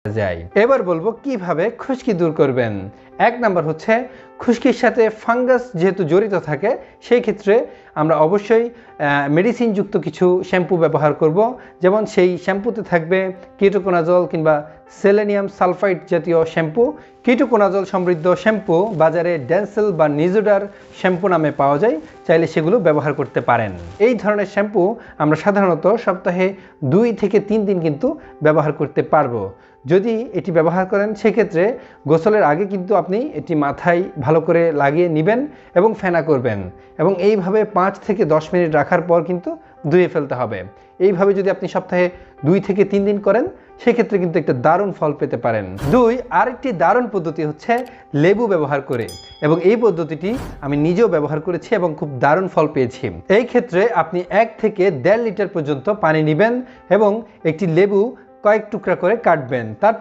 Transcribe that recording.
যায়। এবার বলবো কিভাবে খুশকি দূর করবেন। 1 নাম্বার হচ্ছে খুশকির সাথে ফাঙ্গাস যেহেতু জড়িত থাকে সেই ক্ষেত্রে আমরা অবশ্যই মেডিসিনযুক্ত কিছু শ্যাম্পু ব্যবহার করব। যেমন সেই শ্যাম্পুতে থাকবে কিটোকোনাজল কিংবা সেলেনিয়াম সালফাইড জাতীয় শ্যাম্পু। কিটোকোনাজল সমৃদ্ধ শ্যাম্পু বাজারে ডেন্সেল বা নিজোডার শ্যাম্পু নামে পাওয়া যায়, চাইলে সেগুলো ব্যবহার করতে পারেন। এই ধরনের শ্যাম্পু আমরা সাধারণত সপ্তাহে 2 থেকে 3 দিন কিন্তু ব্যবহার করতে পারবো। যদি এটি ব্যবহার করেন সেক্ষেত্রে গোসলের আগে কিন্তু আপনি এটি মাথায় ভালো করে লাগিয়ে নেবেন এবং ফেনা করবেন এবং এইভাবে 5 থেকে 10 মিনিট রাখার পর কিন্তু ধুয়ে ফেলতে হবে। এইভাবে যদি আপনি সপ্তাহে 2 থেকে 3 দিন করেন সেক্ষেত্রে কিন্তু একটা দারুণ ফল পেতে পারেন। আরেকটি দারুণ পদ্ধতি হচ্ছে লেবু ব্যবহার করে, এবং এই পদ্ধতিটি আমি নিজেও ব্যবহার করেছি এবং খুব দারুণ ফল পেয়েছি। এই ক্ষেত্রে আপনি 1 থেকে 1.5 লিটার পর্যন্ত পানি নেবেন এবং একটি লেবু কয়েক টুকরা করে কাটবেন। তারপর